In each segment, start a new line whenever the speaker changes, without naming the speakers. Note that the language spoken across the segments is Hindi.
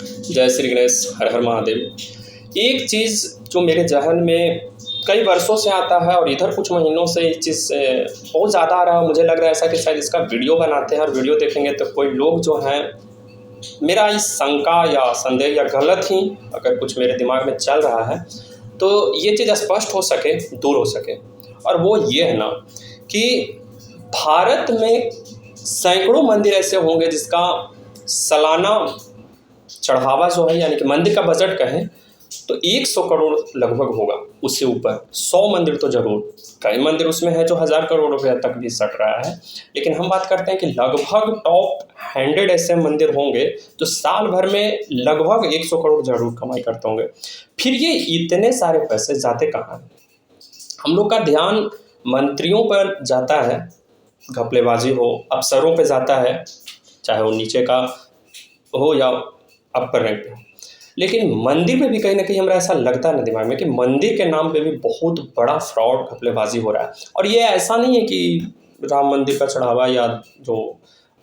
जय श्री गणेश, हर हर महादेव। एक चीज़ जो मेरे ज़हन में कई वर्षों से आता है और इधर कुछ महीनों से इस चीज़ से बहुत ज़्यादा आ रहा है। मुझे लग रहा है ऐसा कि शायद इसका वीडियो बनाते हैं और वीडियो देखेंगे तो कोई लोग जो हैं, मेरा इस शंका या संदेह या गलत ही अगर कुछ मेरे दिमाग में चल रहा है तो ये चीज़ स्पष्ट हो सके, दूर हो सके। और वो ये है ना कि भारत में सैकड़ों मंदिर ऐसे होंगे जिसका सालाना चढ़ावा जो है, यानी कि मंदिर का बजट कहें तो 100 करोड़ लगभग होगा, उससे ऊपर 100 मंदिर तो जरूर। कई मंदिर उसमें है जो 1000 करोड़ रुपया तक भी सट रहा है, लेकिन हम बात करते हैं कि लगभग टॉप 100 ऐसे मंदिर होंगे जो साल भर में लगभग 100 करोड़ जरूर कमाई करते होंगे। फिर ये इतने सारे पैसे जाते कहाँ हैं? हम लोग का ध्यान मंत्रियों पर जाता है, घपलेबाजी हो, अफसरों पे जाता है, चाहे वो नीचे का हो या अपर रैंक पे हो। लेकिन मंदिर में भी कहीं ना कहीं हमारा ऐसा लगता है ना दिमाग में कि मंदिर के नाम पे भी बहुत बड़ा फ्रॉड, घपलेबाजी हो रहा है। और ये ऐसा नहीं है कि राम मंदिर का चढ़ावा या जो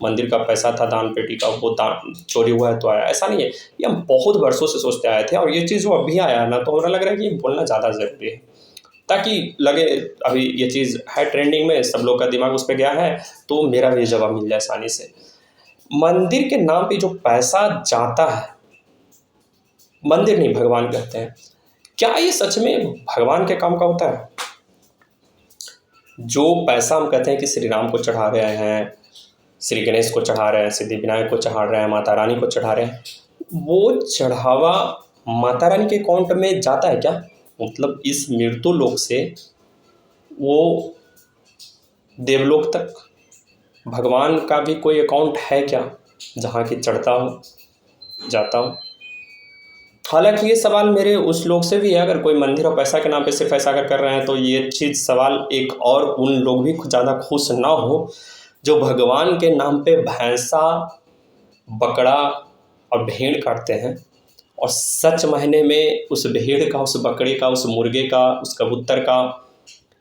मंदिर का पैसा था दान पेटी का वो दान चोरी हुआ है तो आया, ऐसा नहीं है। ये हम बहुत वर्षों से सोचते आए थे और ये चीज़ जो अभी आया है ना, तो हमें लग रहा है कि ये बोलना ज़्यादा ज़रूरी है, ताकि लगे अभी ये चीज़ है ट्रेंडिंग में, सब लोग का दिमाग उस पर गया है, तो मेरा भी जवाब मिल जाए आसानी से। मंदिर के नाम पे जो पैसा जाता है, मंदिर नहीं भगवान कहते हैं, क्या ये सच में भगवान के काम का होता है? जो पैसा हम कहते हैं कि श्री राम को चढ़ा रहे हैं, श्री गणेश को चढ़ा रहे हैं, सिद्धि विनायक को चढ़ा रहे हैं, माता रानी को चढ़ा रहे हैं, वो चढ़ावा माता रानी के अकाउंट में जाता है क्या? मतलब इस मृत्यु लोक से वो देवलोक तक भगवान का भी कोई अकाउंट है क्या जहाँ की चढ़ता हो, जाता हो? हालांकि ये सवाल मेरे उस लोग से भी है, अगर कोई मंदिर और पैसा के नाम पे सिर्फ ऐसा अगर कर रहे हैं तो ये चीज़ सवाल एक और उन लोग भी ज़्यादा खुश ना हो जो भगवान के नाम पे भैंसा, बकरा और भेड़ काटते हैं और सच मायने में उस भेड़ का, उस बकरे का, उस मुर्गे का, उस कबूतर का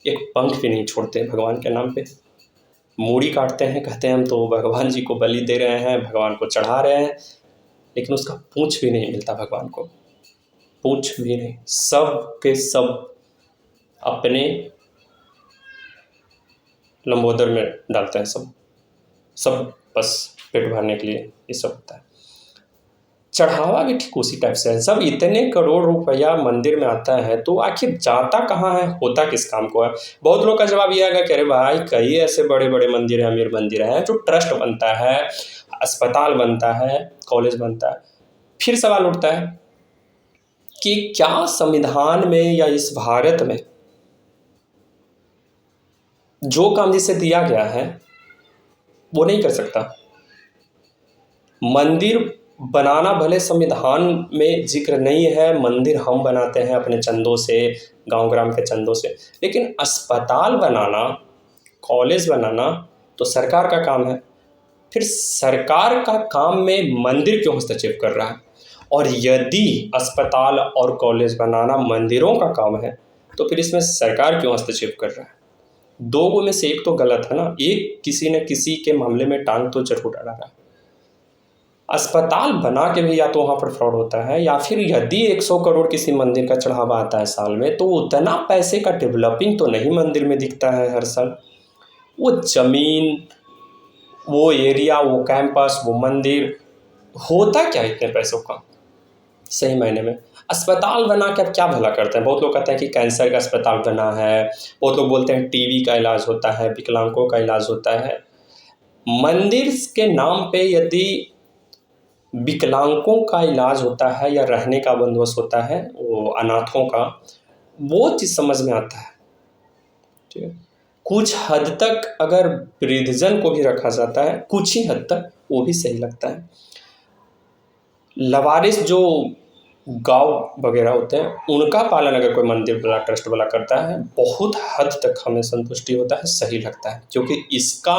एक पंख भी नहीं छोड़ते भगवान के नाम पे। मूड़ी काटते हैं, कहते हैं हम तो भगवान जी को बलि दे रहे हैं, भगवान को चढ़ा रहे हैं, लेकिन उसका पूंछ भी नहीं मिलता भगवान को, पूछ भी नहीं। सब के सब अपने लंबोदर में डालते हैं, सब सब बस पेट भरने के लिए ये सब होता है। चढ़ावा भी ठीक उसी टाइप से है। जब इतने करोड़ रुपया मंदिर में आता है तो आखिर जाता कहाँ है, होता किस काम को है? बहुत लोग का जवाब ये आएगा कि अरे भाई कई ऐसे बड़े बड़े मंदिर हैं, अमीर मंदिर हैं, जो ट्रस्ट बनता है, अस्पताल बनता है, कॉलेज बनता है। फिर सवाल उठता है कि क्या संविधान में या इस भारत में जो काम जिसे दिया गया है वो नहीं कर सकता? मंदिर बनाना भले संविधान में जिक्र नहीं है, मंदिर हम बनाते हैं अपने चंदों से, गांव ग्राम के चंदों से, लेकिन अस्पताल बनाना, कॉलेज बनाना तो सरकार का काम है। फिर सरकार का काम में मंदिर क्यों हस्तक्षेप कर रहा है? और यदि अस्पताल और कॉलेज बनाना मंदिरों का काम है तो फिर इसमें सरकार क्यों हस्तक्षेप कर रहा है? दो में से एक तो गलत है ना, एक किसी न किसी के मामले में टांग तो जरूर अड़ा रहा है। अस्पताल बना के भी या तो वहाँ पर फ्रॉड होता है, या फिर यदि 100 करोड़ किसी मंदिर का चढ़ावा आता है साल में, तो उतना पैसे का डेवलपिंग तो नहीं मंदिर में दिखता है हर साल। वो जमीन, वो एरिया, वो कैंपस, वो मंदिर, होता क्या इतने पैसों का सही मायने में? अस्पताल बना के अब क्या भला करते हैं? बहुत लोग कहते हैं कि कैंसर का अस्पताल बना है, बहुत लोग बोलते हैं टीबी का इलाज होता है, विकलांगों का इलाज होता है। मंदिर के नाम पे यदि विकलांगों का इलाज होता है या रहने का बंदोबस्त होता है, वो अनाथों का, वो चीज़ समझ में आता है, ठीक है। कुछ हद तक अगर वृद्धजन को भी रखा जाता है, कुछ ही हद तक, वो भी सही लगता है। लवारिस जो गाँव वगैरह होते हैं उनका पालन अगर कोई मंदिर वाला, ट्रस्ट वाला करता है, बहुत हद तक हमें संतुष्टि होता है, सही लगता है, क्योंकि इसका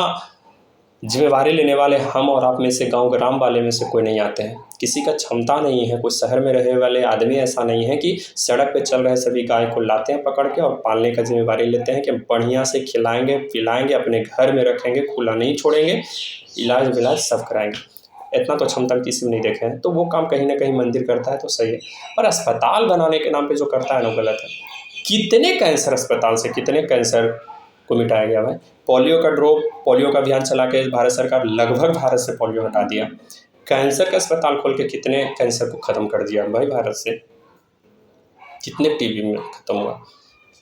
जिम्मेवारी लेने वाले हम और आप में से, गांव ग्राम वाले में से कोई नहीं आते हैं। किसी का क्षमता नहीं है, कोई शहर में रहने वाले आदमी ऐसा नहीं है कि सड़क पे चल रहे सभी गाय को लाते हैं पकड़ के और पालने का जिम्मेवारी लेते हैं कि हम बढ़िया से खिलाएंगे, पिलाएंगे, अपने घर में रखेंगे, खुला नहीं छोड़ेंगे, इलाज विलाज सब कराएंगे। इतना तो क्षमता किसी में नहीं देखे हैं, तो वो काम कहीं ना कहीं मंदिर करता है तो सही है। पर अस्पताल बनाने के नाम पे जो करता है ना गलत है। कितने कैंसर अस्पताल से कितने कैंसर को मिटाया गया भाई। पोलियो का अभियान चला के भारत सरकार लगभग भारत से पोलियो हटा दिया। कैंसर का अस्पताल खोल के कितने कैंसर को ख़त्म कर दिया भाई भारत से, कितने टीबी में ख़त्म हुआ।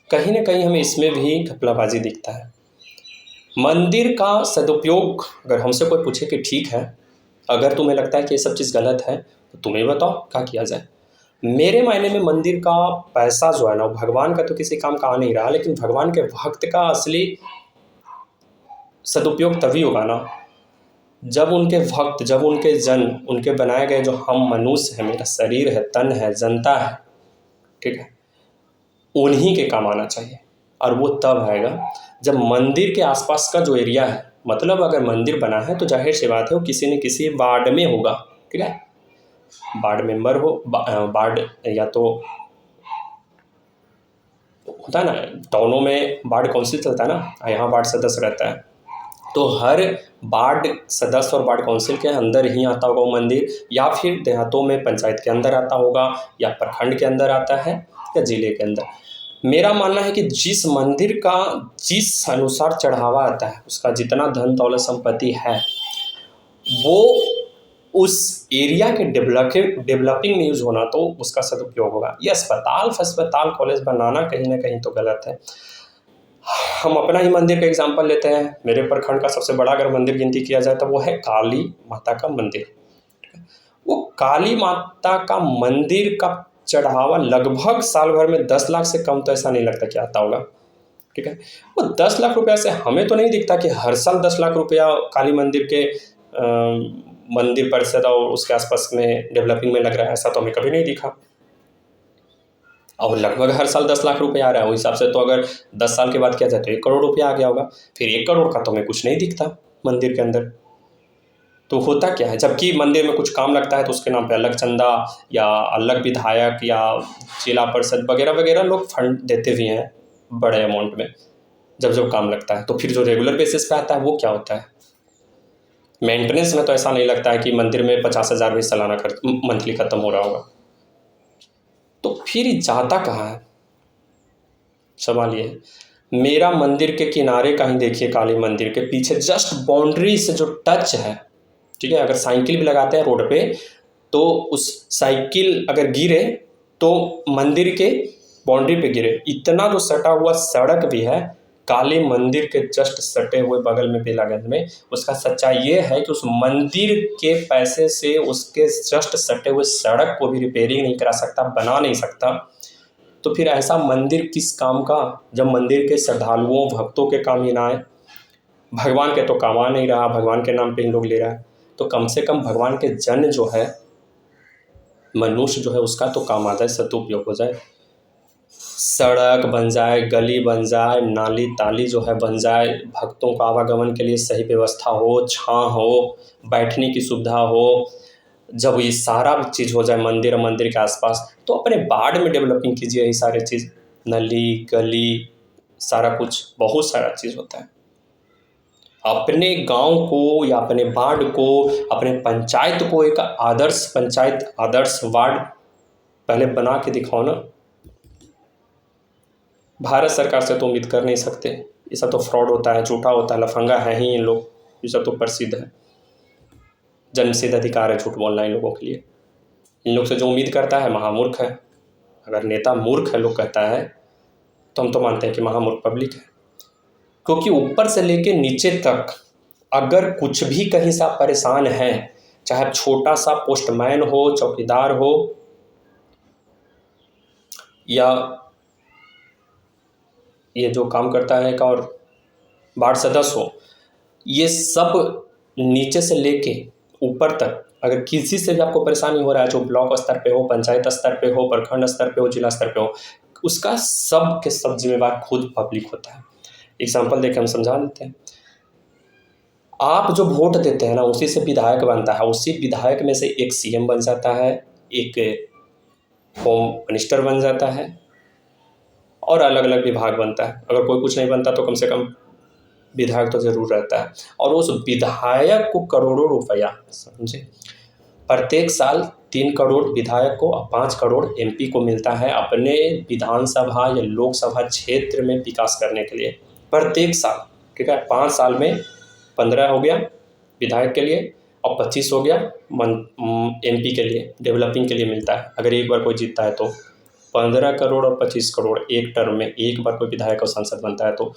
कहीं ना कहीं हमें इसमें भी घपलाबाजी दिखता है। मंदिर का सदुपयोग अगर हमसे कोई पूछे कि ठीक है, अगर तुम्हें लगता है कि ये सब चीज़ गलत है तो तुम्हें बताओ क्या किया जाए। मेरे मायने में मंदिर का पैसा जो है ना, भगवान का तो किसी काम का आ नहीं रहा, लेकिन भगवान के भक्त का असली सदुपयोग तभी होगा ना जब उनके भक्त, जब उनके जन, उनके बनाए गए जो हम मनुष्य हैं, मेरा शरीर है, तन है, जनता है, ठीक है, उन्हीं के काम आना चाहिए। और वो तब आएगा जब मंदिर के आसपास का जो एरिया है, मतलब अगर मंदिर बना है तो जाहिर सी बात है वो किसी न किसी वार्ड में होगा, ठीक है, वार्ड मेंबर हो, वार्ड या तो होता है ना, टाउनों में वार्ड काउंसिल चलता है ना, यहाँ वार्ड सदस्य रहता है, तो हर वार्ड सदस्य और वार्ड काउंसिल के अंदर ही आता होगा वो मंदिर, या फिर देहातों में पंचायत के अंदर आता होगा, या प्रखंड के अंदर आता है, या जिले के अंदर। मेरा मानना है कि जिस मंदिर का जिस अनुसार चढ़ावा आता है, उसका जितना धन दौलत संपत्ति है, वो उस एरिया के डेवलपिंग में यूज होना, तो उसका सदुपयोग होगा। ये अस्पताल कॉलेज बनाना कहीं ना कहीं तो गलत है। हम अपना ही मंदिर का एग्जांपल लेते हैं। मेरे प्रखंड का सबसे बड़ा अगर मंदिर गिनती किया जाए तो वो है काली माता का मंदिर। वो काली माता का मंदिर का चढ़ावा लगभग साल भर में 10 लाख से कम तो ऐसा नहीं लगता कि आता होगा, ठीक है। वो 10 लाख रुपया से हमें तो नहीं दिखता कि हर साल 10 लाख रुपया काली मंदिर के मंदिर परिषद और उसके आसपास में डेवलपिंग में लग रहा है, ऐसा तो हमें कभी नहीं दिखा। और लगभग हर साल 10 लाख रुपये आ रहा है, उस हिसाब से तो अगर 10 साल के बाद किया जाए तो 1 करोड़ रुपया आ गया होगा। फिर 1 करोड़ का तो हमें कुछ नहीं दिखता मंदिर के अंदर। तो होता क्या है, जबकि मंदिर में कुछ काम लगता है तो उसके नाम पे अलग चंदा या अलग विधायक या जिला परिषद वगैरह वगैरह लोग फंड देते भी हैं बड़े अमाउंट में जब काम लगता है। तो फिर जो रेगुलर बेसिस पे आता है वो क्या होता है, मेंटेनेंस में तो ऐसा नहीं लगता है कि मंदिर में 50,000 भी सालाना खर्च मंथली ख़त्म हो रहा होगा। तो फिर जाता कहाँ है, सवाल ये है। मेरा मंदिर के किनारे का ही देखिए, काली मंदिर के पीछे जस्ट बाउंड्री से जो टच है, ठीक है, अगर साइकिल भी लगाते हैं रोड पे तो उस साइकिल अगर गिरे तो मंदिर के बाउंड्री पे गिरे, इतना जो सटा हुआ सड़क भी है काली मंदिर के जस्ट सटे हुए बगल में बेलागंज में। उसका सच्चाई ये है कि उस मंदिर के पैसे से उसके जस्ट सटे हुए सड़क को भी रिपेयरिंग नहीं करा सकता, बना नहीं सकता। तो फिर ऐसा मंदिर किस काम का, जब मंदिर के श्रद्धालुओं भक्तों के काम ही ना आए। भगवान के तो काम आ नहीं रहा, भगवान के नाम पे इन लोग ले रहा है, तो कम से कम भगवान के जन जो है, मनुष्य जो है, उसका तो काम आ जाए, सदुपयोग हो जाए, सड़क बन जाए, गली बन जाए, नाली ताली जो है बन जाए, भक्तों को आवागमन के लिए सही व्यवस्था हो, छांव हो, बैठने की सुविधा हो। जब ये सारा चीज़ हो जाए मंदिर के आसपास, तो अपने वार्ड में डेवलपिंग कीजिए, यही सारी चीज़, नली गली सारा कुछ, बहुत सारा चीज़ होता है। अपने गांव को या अपने वार्ड को, अपने पंचायत को एक आदर्श पंचायत, आदर्श वार्ड पहले बना के दिखाओ ना। भारत सरकार से तो उम्मीद कर नहीं सकते, ये सब तो फ्रॉड होता है, झूठा होता है, लफंगा है ही इन लोग, ये सब तो प्रसिद्ध है, जन्मसिद्ध अधिकार है झूठ बोलना इन लोगों के लिए। इन लोग से जो उम्मीद करता है महामूर्ख है। अगर नेता मूर्ख है लोग कहता है तो हम तो मानते हैं कि महामूर्ख पब्लिक है, क्योंकि ऊपर से लेके नीचे तक अगर कुछ भी कहीं से आप परेशान हैं, चाहे छोटा सा पोस्टमैन हो, चौकीदार हो, या ये जो काम करता है एक और वार्ड सदस्य हो, ये सब नीचे से लेके ऊपर तक अगर किसी से भी आपको परेशानी हो रहा है, जो ब्लॉक स्तर पे हो, पंचायत स्तर पे हो, प्रखंड स्तर पे हो, जिला स्तर पे हो, उसका सब के सब जिम्मेवार खुद पब्लिक होता है। एग्जाम्पल देके हम समझा देते हैं। आप जो वोट देते हैं ना, उसी से विधायक बनता है, उसी विधायक में से एक सीएम बन जाता है, एक होम मिनिस्टर बन जाता है, और अलग अलग विभाग बनता है। अगर कोई कुछ नहीं बनता तो कम से कम विधायक तो ज़रूर रहता है, और उस विधायक को करोड़ों रुपया, समझे, प्रत्येक साल 3 करोड़ विधायक को और 5 करोड़ एमपी को मिलता है अपने विधानसभा या लोकसभा क्षेत्र में विकास करने के लिए, प्रत्येक साल। ठीक है, 5 साल में 15 हो गया विधायक के लिए और 25 हो गया एमपी के लिए, डेवलपिंग के लिए मिलता है। अगर एक बार कोई जीतता है तो 15 करोड़ और 25 करोड़ एक टर्म में, एक बार कोई विधायक और सांसद बनता है तो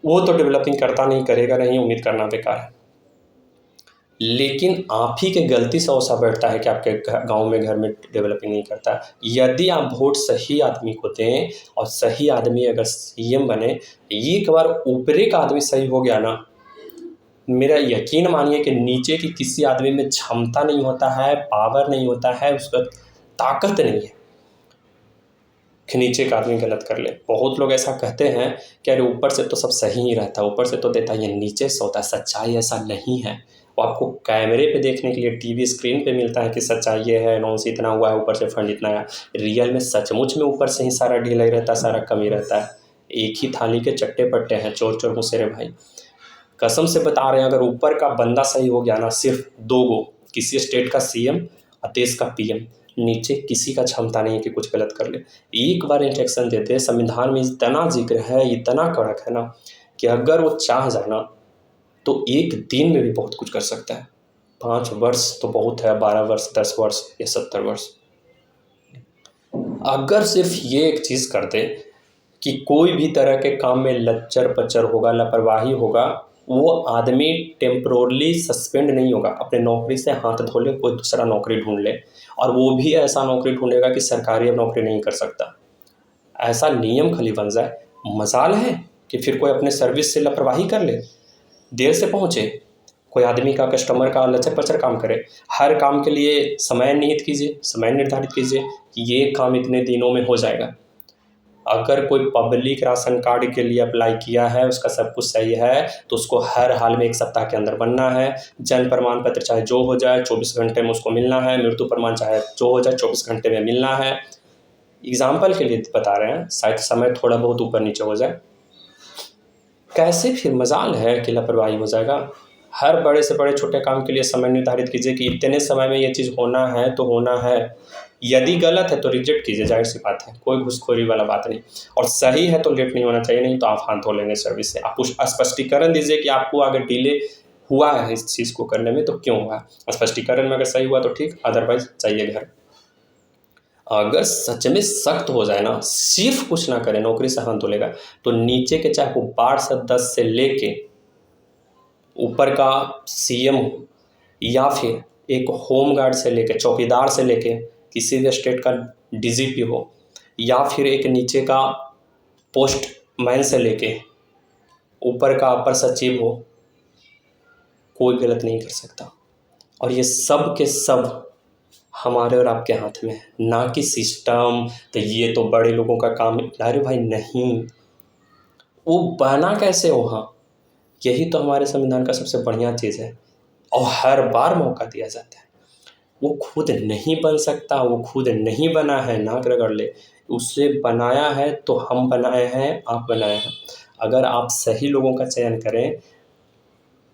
वो तो डेवलपिंग करता नहीं, करेगा नहीं, उम्मीद करना बेकार है। लेकिन आप ही के गलती से ऐसा बैठता है कि आपके गांव में, घर में डेवलपिंग नहीं करता। यदि आप वोट सही आदमी को दें और सही आदमी अगर सीएम बने, एक बार ऊपरे का आदमी सही हो गया ना, मेरा यकीन मानिए कि नीचे की किसी आदमी में क्षमता नहीं होता है, पावर नहीं होता है, उसका ताकत नहीं है कि नीचे का आदमी गलत कर ले। बहुत लोग ऐसा कहते हैं कि अरे ऊपर से तो सब सही ही रहता है, ऊपर से तो देता है, ये नीचे से होता है। सच्चाई ऐसा नहीं है। वो आपको कैमरे पे देखने के लिए टीवी स्क्रीन पे मिलता है कि सच्चाई ये है, अनाउंस इतना हुआ है, ऊपर से फंड इतना आया। रियल में सचमुच में ऊपर से ही सारा ढीला ही रहता है, सारा कमी रहता है। एक ही थाली के चट्टे पट्टे हैं, चोर चोर मुसेरे भाई। कसम से बता रहे हैं, अगर ऊपर का बंदा सही हो गया ना, सिर्फ 2 गो, किसी स्टेट का सीएम और देश का पीएम, नीचे किसी का क्षमता नहीं है कि कुछ गलत कर ले। एक बार इंस्ट्रक्शन देते हैं, संविधान में इतना जिक्र है, इतना कड़क है ना, कि अगर वो चाह जाए ना तो एक दिन में भी बहुत कुछ कर सकता है। 5 वर्ष तो बहुत है, 12 वर्ष, 10 वर्ष या 70 वर्ष। अगर सिर्फ ये एक चीज़ कर दे कि कोई भी तरह के काम में लच्चर पच्चर होगा, लापरवाही होगा, वो आदमी टेम्पोरली सस्पेंड नहीं होगा, अपने नौकरी से हाथ धो ले, कोई दूसरा नौकरी ढूंढ ले, और वो भी ऐसा नौकरी ढूंढेगा कि सरकारी अब नौकरी नहीं कर सकता। ऐसा नियम खाली बन जाए, मजाल है कि फिर कोई अपने सर्विस से लापरवाही कर ले, देर से पहुँचे, कोई आदमी का, कस्टमर का लचर पचर काम करे। हर काम के लिए समय निहित कीजिए, समय निर्धारित कीजिए कि ये काम इतने दिनों में हो जाएगा। अगर कोई पब्लिक राशन कार्ड के लिए अप्लाई किया है, उसका सब कुछ सही है, तो उसको हर हाल में 1 सप्ताह के अंदर बनना है। जन्म प्रमाण पत्र चाहे जो हो जाए 24 घंटे में उसको मिलना है। मृत्यु प्रमाण चाहे जो हो जाए 24 घंटे में मिलना है। एग्जाम्पल के लिए बता रहे हैं, शायद समय थोड़ा बहुत ऊपर नीचे हो जाए। कैसे फिर मजाल है कि लापरवाही हो जाएगा। हर बड़े से बड़े छोटे काम के लिए समय निर्धारित कीजिए कि इतने समय में ये चीज़ होना है तो होना है। यदि गलत है तो रिजेक्ट कीजिए, जाहिर सी बात है, कोई घुसखोरी वाला बात नहीं। और सही है तो लेट नहीं होना चाहिए, नहीं तो आप हाथ धो लेंगे सर्विस से। आप कुछ स्पष्टीकरण दीजिए कि आपको अगर डिले हुआ है इस चीज़ को करने में तो क्यों हुआ। स्पष्टीकरण में अगर सही हुआ तो ठीक, अदरवाइज चाहिए घर। अगर सच में सख्त हो जाए ना, सिर्फ कुछ ना करे, नौकरी से हाथ धुलेगा, तो नीचे के चाहे वो पार्षद 10 से लेके ऊपर का सीएम हो, या फिर एक होमगार्ड से लेके, चौकीदार से लेके, किसी भी स्टेट का डीजीपी हो, या फिर एक नीचे का पोस्टमैन से लेके ऊपर का अपर सचिव हो, कोई गलत नहीं कर सकता। और ये सब के सब हमारे और आपके हाथ में है, ना कि सिस्टम। तो ये तो बड़े लोगों का काम है, अरे भाई नहीं, वो बना कैसे हो। हाँ, यही तो हमारे संविधान का सबसे बढ़िया चीज़ है, और हर बार मौका दिया जाता है। वो खुद नहीं बन सकता, वो खुद नहीं बना है, नाक रगड़ ले। उसे बनाया है तो हम बनाए हैं, आप बनाए हैं। अगर आप सही लोगों का चयन करें,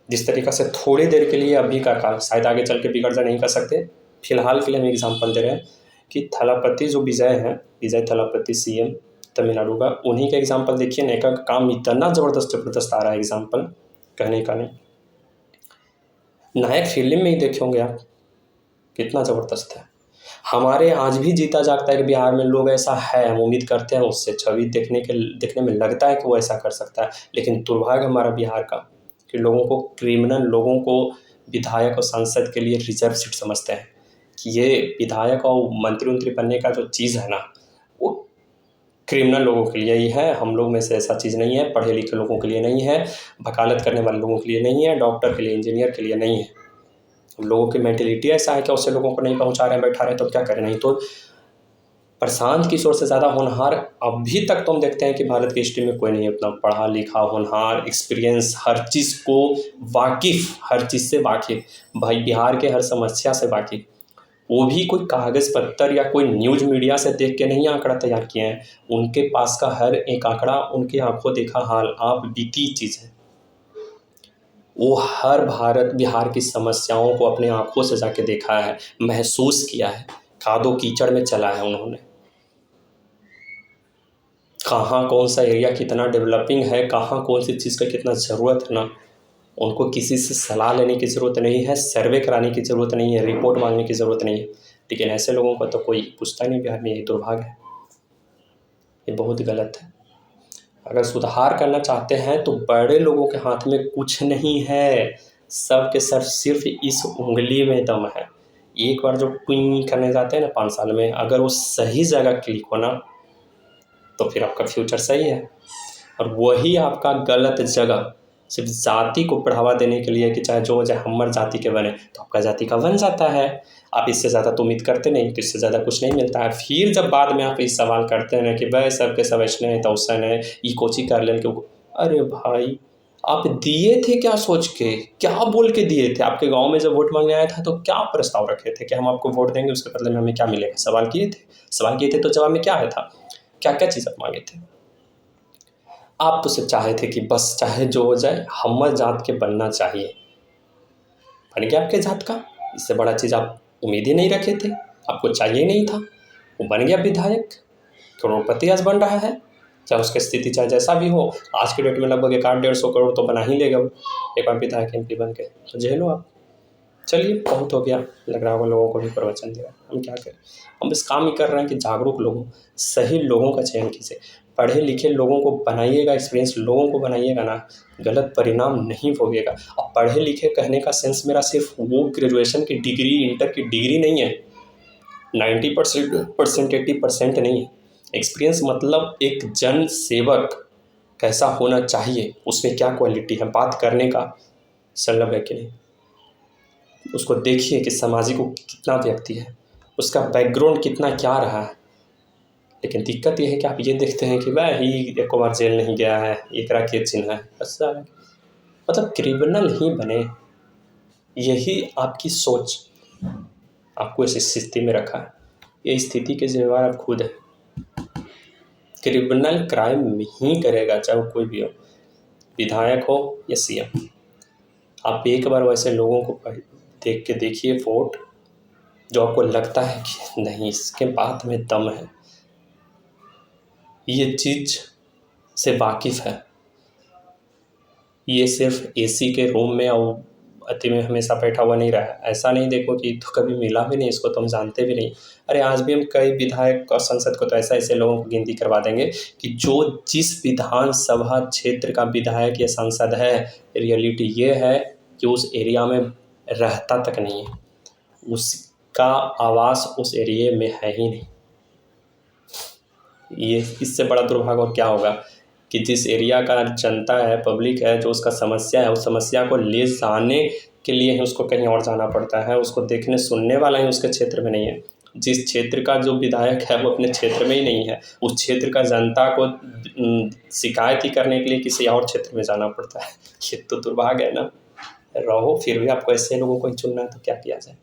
जिस तरीक़ा से थोड़ी देर के लिए अभी का काम शायद आगे चल के बिगड़ जाए, नहीं कर सकते, फिलहाल के लिए हम एग्जाम्पल दे रहे हैं कि थलापति जो विजय हैं, विजय थलापति सीएम तमिलनाडु का, उन्हीं का एग्जाम्पल देखिए। नेका का काम इतना ज़बरदस्त आ रहा है, एग्जाम्पल कहने का नहीं। नायक फिल्म में ही देखे होंगे आप, कितना ज़बरदस्त है। हमारे आज भी जीता जागता है कि बिहार में लोग ऐसा है, हम उम्मीद करते हैं उससे, छवि देखने में लगता है कि वो ऐसा कर सकता है। लेकिन दुर्भाग्य हमारा बिहार का कि लोगों को, क्रिमिनल लोगों को विधायक और सांसद के लिए रिजर्व सीट समझते हैं कि ये विधायक और मंत्री बनने का जो चीज़ है ना, वो क्रिमिनल लोगों के लिए ही है। हम लोग में से ऐसा चीज़ नहीं है, पढ़े लिखे लोगों के लिए नहीं है, वकालत करने वाले लोगों के लिए नहीं है, डॉक्टर के लिए, इंजीनियर के लिए नहीं है। लोगों की मेंटेलिटी ऐसा है कि उससे लोगों को नहीं पहुंचा रहे हैं, बैठा रहे हैं, तो क्या करें। नहीं तो प्रशांत किशोर से ज़्यादा होनहार अभी तक तो हम देखते हैं कि भारत की हिस्ट्री में कोई नहीं है उतना पढ़ा लिखा, होनहार, एक्सपीरियंस, हर चीज़ को वाकिफ़, हर चीज़ से वाकिफ़, भाई बिहार के हर समस्या से वाकिफ़। वो भी कोई कागज़ पत्तर या कोई न्यूज़ मीडिया से देख के नहीं आंकड़ा तैयार किए हैं। उनके पास का हर एक आंकड़ा उनकी आंखों देखा हाल, आप बीती चीज़ है। वो हर बिहार की समस्याओं को अपने आँखों से जाके देखा है, महसूस किया है, कादो कीचड़ में चला है उन्होंने। कहाँ कौन सा एरिया कितना डेवलपिंग है, कहाँ कौन सी चीज़ का कितना ज़रूरत है ना, उनको किसी से सलाह लेने की ज़रूरत नहीं है, सर्वे कराने की ज़रूरत नहीं है, रिपोर्ट मांगने की ज़रूरत नहीं है। लेकिन ऐसे लोगों को तो कोई पूछता नहीं बिहार में, यही दुर्भाग्य है, ये बहुत गलत है। अगर सुधार करना चाहते हैं तो बड़े लोगों के हाथ में कुछ नहीं है, सब के सब सिर्फ इस उंगली में दम है। एक बार जो ट्विंग करने जाते हैं ना 5 साल में, अगर वो सही जगह क्लिक हो ना तो फिर आपका फ्यूचर सही है। और वही आपका गलत जगह सिर्फ जाति को बढ़ावा देने के लिए कि चाहे जो चाहे हमार जाति के बने, तो आपका जाति का बन जाता है। आप इससे ज़्यादा तो उम्मीद करते नहीं, तो इससे ज़्यादा कुछ नहीं मिलता है। फिर जब बाद में आप इस सवाल करते हैं कि भाई सब के सब ऐसे हैं, तौसन है, ये कोची कर लें, क्यों? अरे भाई, आप दिए थे क्या सोच के, क्या बोल के दिए थे? आपके गांव में जब वोट मांगने आया था तो क्या प्रस्ताव रखे थे कि हम आपको वोट देंगे, उसके बदले में हमें क्या मिलेगा? सवाल किए थे तो जवाब में क्या आया था? क्या क्या चीज़ आप मांगे थे? आप तो सिर्फ चाहे थे कि बस चाहे जो हो जाए हमर जात के बनना चाहिए। बन गया आपके जात का, इससे बड़ा चीज़ आप उम्मीद ही नहीं रखे थे, आपको चाहिए नहीं था। वो बन गया विधायक, करोड़पति आज बन रहा है, चाहे उसकी स्थिति चाहे जैसा भी हो। आज के डेट में लगभग 1.5-1.5 करोड़ तो बना ही लेगा वो, एक बार विधायक MP बन के, तो झेलो आप। चलिए बहुत हो गया, लग रहा होगा लोगों को भी प्रवचन दिया, हम क्या करें। हम बस काम ही कर रहे हैं कि जागरूक लोगों, सही लोगों का चयन कीजिए, पढ़े लिखे लोगों को बनाइएगा, एक्सपीरियंस लोगों को बनाइएगा ना, गलत परिणाम नहीं भोगिएगा। और पढ़े लिखे कहने का सेंस मेरा सिर्फ वो ग्रेजुएशन की डिग्री, इंटर की डिग्री नहीं है, 90% 80% नहीं है। एक्सपीरियंस मतलब एक जन सेवक कैसा होना चाहिए, उसमें क्या क्वालिटी है, बात करने का संलग्न है कि नहीं, उसको देखिए कि सामाजिक वो कितना व्यक्ति है, उसका बैकग्राउंड कितना क्या रहा है। लेकिन दिक्कत यह है कि आप ये देखते हैं कि वह ही एक बार जेल नहीं गया है, एकरा के चिन्ह है, बस मतलब क्रिमिनल ही बने, यही आपकी सोच आपको इस स्थिति में रखा है। ये स्थिति के जिम्मेवार आप खुद हैं। क्रिमिनल क्राइम ही करेगा, चाहे वो कोई भी हो, विधायक हो या CM। आप एक बार वैसे लोगों को देख के देखिए वोट, जो आपको लगता है कि नहीं इसके बात में दम है, ये चीज़ से वाकिफ़ है, ये सिर्फ AC के रूम में और अति में हमेशा बैठा हुआ नहीं रहा। ऐसा नहीं देखो कि तो कभी मिला भी नहीं, इसको तो हम जानते भी नहीं। अरे आज भी हम कई विधायक और संसद को तो ऐसे लोगों को गिनती करवा देंगे कि जो जिस विधानसभा क्षेत्र का विधायक या सांसद है, रियलिटी ये है कि उस एरिया में रहता तक नहीं है, उसका आवास उस एरिया में है ही नहीं। ये इससे बड़ा दुर्भाग्य और क्या होगा कि जिस एरिया का जनता है, पब्लिक है, जो उसका समस्या है, उस समस्या को ले जाने के लिए ही उसको कहीं और जाना पड़ता है, उसको देखने सुनने वाला ही उसके क्षेत्र में नहीं है। जिस क्षेत्र का जो विधायक है वो अपने क्षेत्र में ही नहीं है, उस क्षेत्र का जनता को शिकायत ही करने के लिए किसी और क्षेत्र में जाना पड़ता है। ये तो दुर्भाग्य है ना। रहो फिर भी आपको ऐसे लोगों को ही चुनना है तो क्या किया जाए।